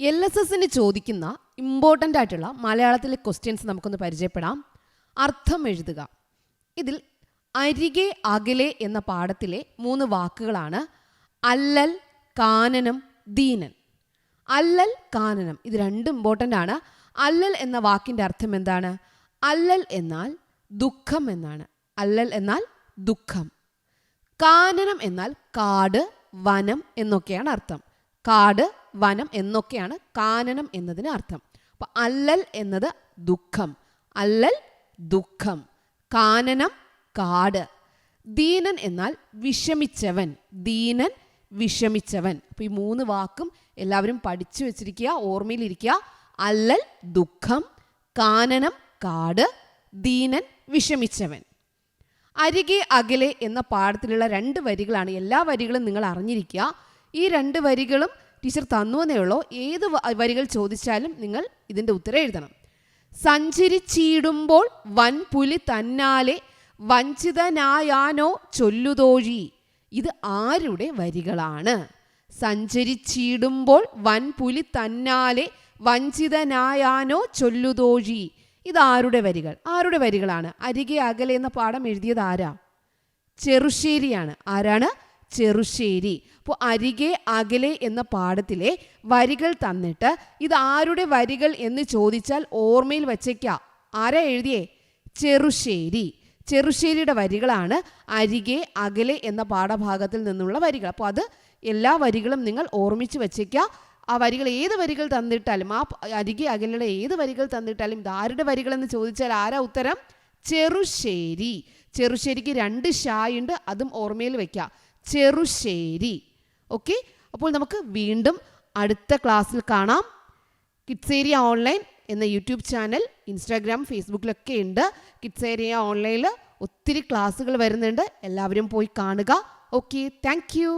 LSSന് ചോദിക്കുന്ന ഇമ്പോർട്ടൻ്റ് ആയിട്ടുള്ള മലയാളത്തിലെ ക്വസ്റ്റ്യൻസ് നമുക്കൊന്ന് പരിചയപ്പെടാം. അർത്ഥം എഴുതുക. ഇതിൽ അരികെ അകലെ എന്ന പാഠത്തിലെ 3 വാക്കുകളാണ് അല്ലൽ, കാനനം, ദീനൻ. അല്ലൽ, കാനനം ഇത് രണ്ടും ഇമ്പോർട്ടൻ്റ് ആണ്. അല്ലൽ എന്ന വാക്കിൻ്റെ അർത്ഥം എന്താണ്? അല്ലൽ എന്നാൽ ദുഃഖം എന്നാണ്. അല്ലൽ എന്നാൽ ദുഃഖം. കാനനം എന്നാൽ കാട്, വനം എന്നൊക്കെയാണ് അർത്ഥം. കാട്, വനം എന്നൊക്കെയാണ് കാനനം എന്നതിന് അർത്ഥം. അപ്പോൾ അല്ലൽ എന്നത് ദുഃഖം, അല്ലൽ ദുഃഖം, കാനനം കാട്. ദീനൻ എന്നാൽ വിഷമിച്ചവൻ, ദീനൻ വിഷമിച്ചവൻ. അപ്പോൾ ഈ 3 വാക്കും എല്ലാവരും പഠിച്ചു വെച്ചിരിക്കുക, ഓർമ്മയിലിരിക്കുക. അല്ലൽ ദുഃഖം, കാനനം കാട്, ദീനൻ വിഷമിച്ചവൻ. അരികെ അകലെ എന്ന പാഠത്തിലുള്ള 2 വരികളാണ്. എല്ലാ വരികളും നിങ്ങൾ അറിഞ്ഞിരിക്കുക. ഈ 2 വരികളും ടീച്ചർ തന്നുവെന്നേ ഉള്ളൂ. ഏത് വരികൾ ചോദിച്ചാലും നിങ്ങൾ ഇതിൻ്റെ ഉത്തരം എഴുതണം. സഞ്ചരിച്ചിടുമ്പോൾ വൻപുലി തന്നാലെ വഞ്ചിതനായാനോ ചൊല്ലുതോഴി. ഇത് ആരുടെ വരികളാണ്? സഞ്ചരിച്ചിടുമ്പോൾ വൻപുലി തന്നാലെ വഞ്ചിതനായാനോ ചൊല്ലുതോഴി. ഇത് ആരുടെ വരികൾ? ആരുടെ വരികളാണ്? അരികെ അകലെ എന്ന പാഠം എഴുതിയത് ആരാ? ചെറുശ്ശേരിയാണ്. ആരാണ്? ചെറുശ്ശേരി. അപ്പോൾ അരികെ അകലെ എന്ന പാഠത്തിലെ വരികൾ തന്നിട്ട് ഇത് ആരുടെ വരികൾ എന്ന് ചോദിച്ചാൽ ഓർമ്മയിൽ വച്ചേക്കാം. ആരാ എഴുതിയേ? ചെറുശ്ശേരി. ചെറുശ്ശേരിയുടെ വരികളാണ് അരികെ അകലെ എന്ന പാഠഭാഗത്തിൽ നിന്നുള്ള വരികൾ. അപ്പോൾ അത് എല്ലാ വരികളും നിങ്ങൾ ഓർമ്മിച്ച് വച്ചേക്കുക. ആ വരികൾ ഏത് വരികൾ തന്നിട്ടാലും, ആ അരികെ അകലെയുടെ ഏത് വരികൾ തന്നിട്ടാലും ഇത് ആരുടെ വരികളെന്ന് ചോദിച്ചാൽ ആരാ ഉത്തരം? ചെറുശ്ശേരി. ചെറുശ്ശേരിക്ക് 2 ഷായുണ്ട്, അതും ഓർമ്മയിൽ വയ്ക്കുക. ചെറുശ്ശേരി. ഓക്കെ, അപ്പോൾ നമുക്ക് വീണ്ടും അടുത്ത ക്ലാസ്സിൽ കാണാം. കിഡ്സ് ഏരിയ ഓൺലൈൻ എന്ന യൂട്യൂബ് ചാനൽ ഇൻസ്റ്റാഗ്രാം, ഫേസ്ബുക്കിലൊക്കെ ഉണ്ട്. കിഡ്സ് ഏരിയ ഓൺലൈനിൽ ഒത്തിരി ക്ലാസ്സുകൾ വരുന്നുണ്ട്. എല്ലാവരും പോയി കാണുക. Okay, thank you.